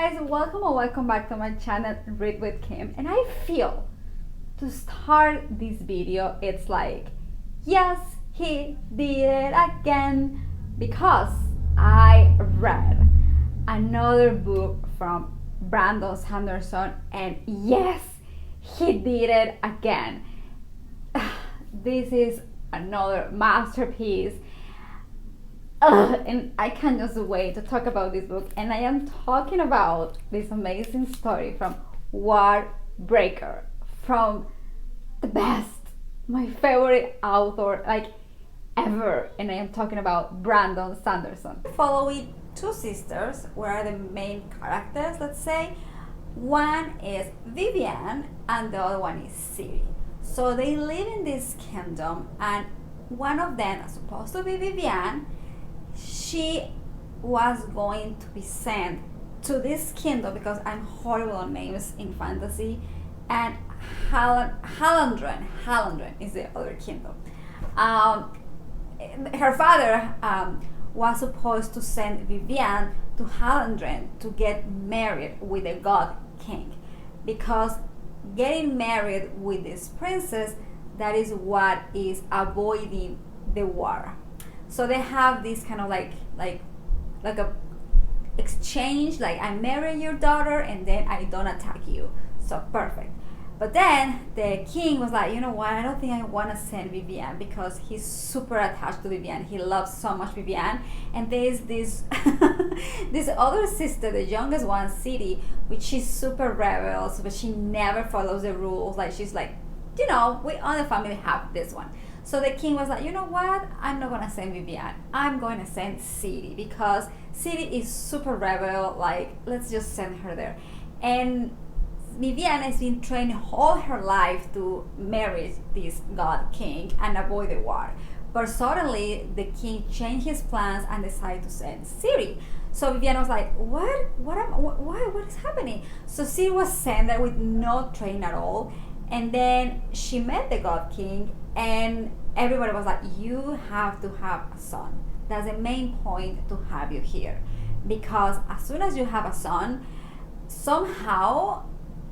guys, welcome or welcome back to my channel Read with Kim. And I feel to start this video it's like, yes, he did it again, because I read another book from Brandon Sanderson, and yes, he did it again. This is another masterpiece. And I can't just wait to talk about this book. And I am talking about this amazing story from Warbreaker, from the best, my favorite author like ever. And I am talking about Brandon Sanderson. Following two sisters, where are the main characters, let's say. One is Vivian and the other one is Siri. So they live in this kingdom, and one of them is supposed to be Vivian. She was going to be sent to this kingdom, because I'm horrible on names in fantasy, and Hallandren is the other kingdom. Her father was supposed to send Vivian to Hallandren to get married with the God King, because getting married with this princess, that is what is avoiding the war. So they have this kind of like a exchange, like I marry your daughter and then I don't attack you. So perfect. But then the king was like, you know what, I don't think I want to send Vivian, because he's super attached to Vivian. He loves so much Vivian. And there's this this other sister, the youngest one, Siri, which she's super rebels, but she never follows the rules. Like she's like, you know, we all the family have this one. So the king was like, you know what, I'm not gonna send Vivian, I'm going to send Siri, because Siri is super rebel, like let's just send her there. And Vivian has been trained all her life to marry this god king and avoid the war. But suddenly the king changed his plans and decided to send Siri. So Vivian was like, what is happening? So Siri was sent there with no training at all. And then she met the god king, and everybody was like, you have to have a son. That's the main point to have you here, because as soon as you have a son, somehow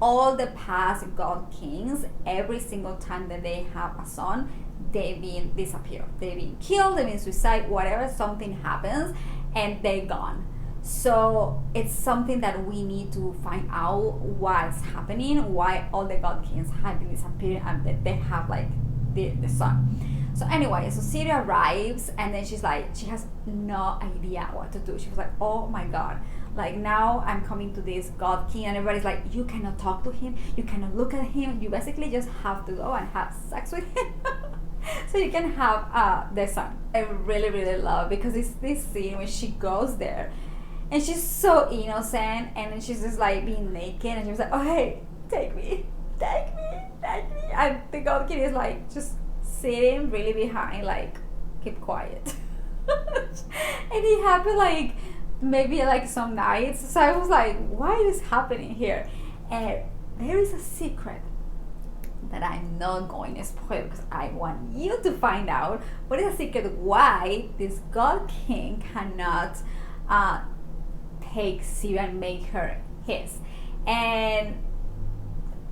all the past god kings, every single time that they have a son, they've been disappeared, they've been killed, they've been suicide, whatever, something happens and they're gone. So it's something that we need to find out what's happening, why all the god kings have been disappearing, and that they have like the son. So anyway, so Siri arrives, and then she's like, she has no idea what to do. She was like, oh my god, like now I'm coming to this god king, and everybody's like, you cannot talk to him, you cannot look at him, you basically just have to go and have sex with him so you can have the son. I really love, because it's this scene when she goes there and she's so innocent, and then she's just like being naked, and she was like, oh hey, take me. And the god king is like just sitting really behind, like keep quiet. And it happened like maybe like some nights. So I was like, why is this happening here? And there is a secret that I'm not going to spoil, because I want you to find out what is the secret why this god king cannot take Siri and make her his. And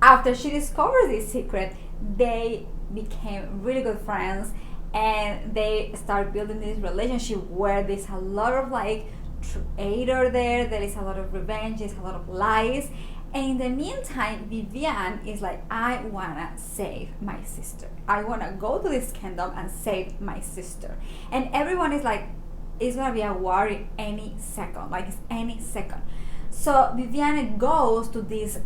after she discovers this secret, they became really good friends, and they start building this relationship where there's a lot of like traitor there is a lot of revenge, there's a lot of lies. And in the meantime, Vivian is like, I wanna save my sister, I wanna go to this kingdom and save my sister. And everyone is like, it's gonna be a war any second, like it's any second. So Vivian goes to this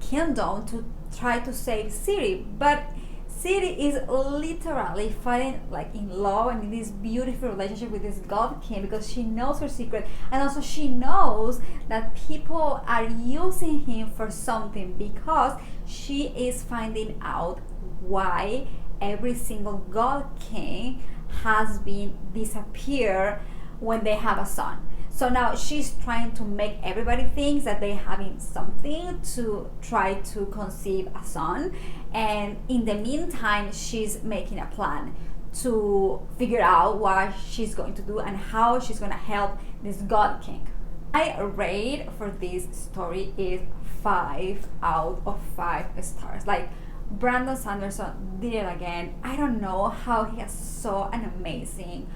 kingdom to try to save Siri, but Siri is literally falling like in love and in this beautiful relationship with this god king, because she knows her secret, and also she knows that people are using him for something, because she is finding out why every single god king has been disappeared when they have a son. So now she's trying to make everybody think that they're having something to try to conceive a son. And in the meantime, she's making a plan to figure out what she's going to do and how she's going to help this god king. My rate for this story is 5 out of 5 stars. Like, Brandon Sanderson did it again. I don't know how he has so an amazing,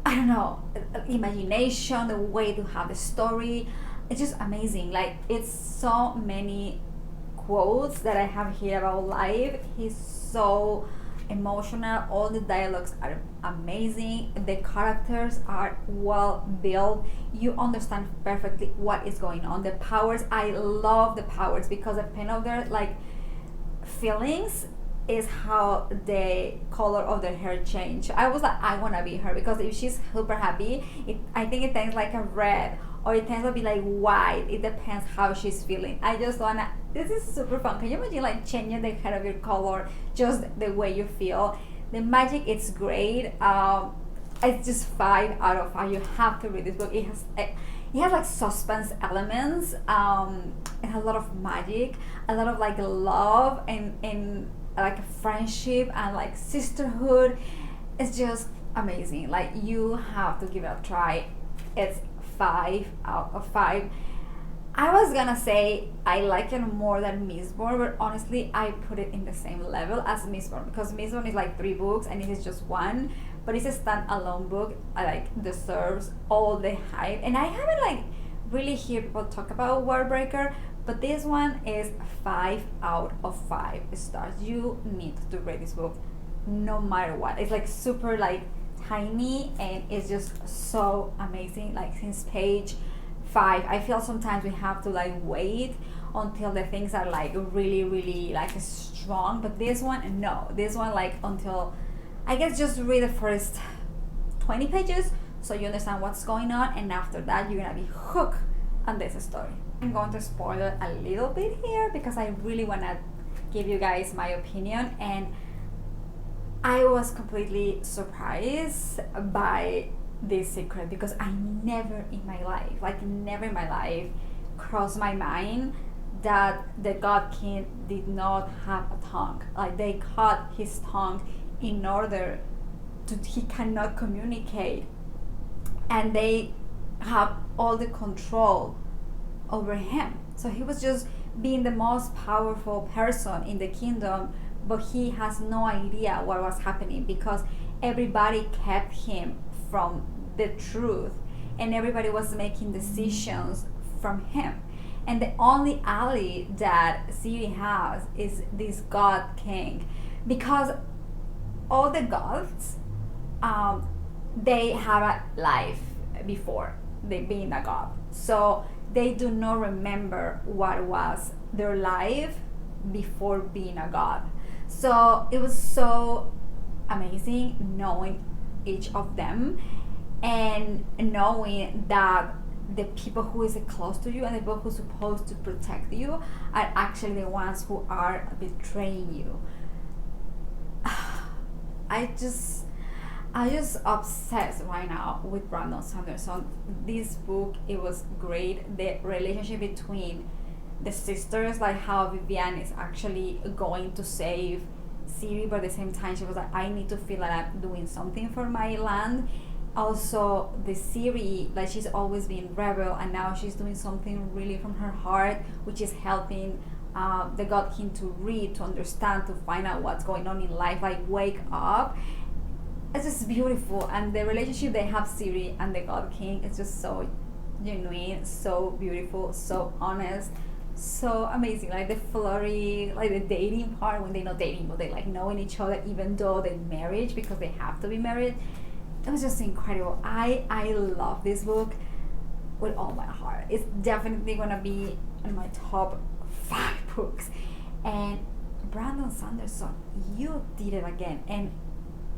I don't know, imagination, the way to have the story. It's just amazing. Like, it's so many quotes that I have here about life. He's so emotional. All the dialogues are amazing. The characters are well built. You understand perfectly what is going on. The powers, I love the powers because the pen of their like feelings is how the color of their hair change. I was like, I wanna be her because if she's super happy, I think it tends like a red or it tends to be like white. It depends how she's feeling. I just wanna. This is super fun. Can you imagine like changing the hair of your color just the way you feel? The magic, it's great. It's just 5 out of 5. You have to read this book. It has like suspense elements. It has a lot of magic, a lot of like love and like friendship and like sisterhood. It's just amazing. Like, you have to give it a try. It's 5 out of 5. I was gonna say I like it more than Mistborn, but honestly I put it in the same level as Mistborn because Mistborn is like 3 books and it is just one, but it's a standalone book. I like deserves all the hype, and I haven't like really hear people talk about Warbreaker, but this one is 5 out of 5 stars. You need to read this book no matter what. It's like super like tiny and it's just so amazing. Like, since page 5, I feel sometimes we have to like wait until the things are like really really like strong, but this one, no, this one like until I guess just read the first 20 pages so you understand what's going on, and after that you're gonna be hooked on this story. I'm going to spoil it a little bit here because I really want to give you guys my opinion, and I was completely surprised by this secret because I never in my life crossed my mind that the God King did not have a tongue. Like, they cut his tongue in order to, he cannot communicate, and they have all the control over him. So he was just being the most powerful person in the kingdom, but he has no idea what was happening because everybody kept him from the truth and everybody was making decisions from him. And the only ally that Ciri has is this God King, because all the gods, they have a life before they being a god, so they do not remember what was their life before being a god. So it was so amazing knowing each of them and knowing that the people who is close to you and the people who are supposed to protect you are actually the ones who are betraying you. I just obsessed right now with Brandon Sanderson. This book, it was great. The relationship between the sisters, like how Vivian is actually going to save Ciri, but at the same time she was like, I need to feel like I'm doing something for my land. Also, the Ciri, like, she's always been rebel and now she's doing something really from her heart, which is helping the God King to read, to understand, to find out what's going on in life, like wake up. It's just beautiful, and the relationship they have, Ciri and the God King, is just so genuine, so beautiful, so honest, so amazing. Like the flirty, like the dating part, when they're not dating but they like knowing each other even though they're married because they have to be married. It was just incredible. I love this book with all my heart. It's definitely gonna be in my top 5 books. And Brandon Sanderson, you did it again. And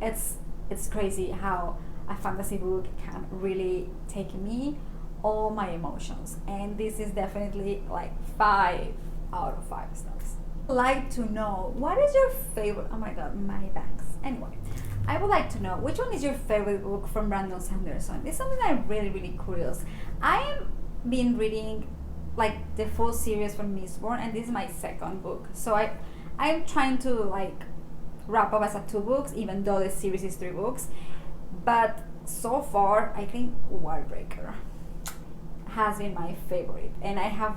it's crazy how a fantasy book can really take me, all my emotions. And this is definitely like 5 out of 5 stars. I'd like to know, what is your favorite, oh my god, my bangs. Anyway, I would like to know, which one is your favorite book from Brandon Sanderson? This is something I'm really curious. I am been reading like the full series from Mistborn, and this is my 2nd book. So I'm trying to like wrap up as a 2 books, even though the series is 3 books. But so far, I think Warbreaker has been my favorite, and I have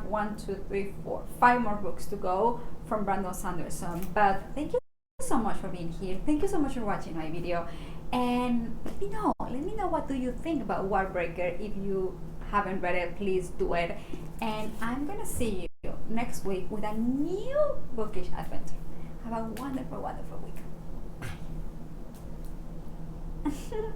5 more books to go from Brandon Sanderson. But thank you so much for being here. Thank you so much for watching my video, and let me know what do you think about Warbreaker. If you haven't read it, please do it. And I'm gonna see you next week with a new bookish adventure. Have a wonderful, wonderful week. Bye.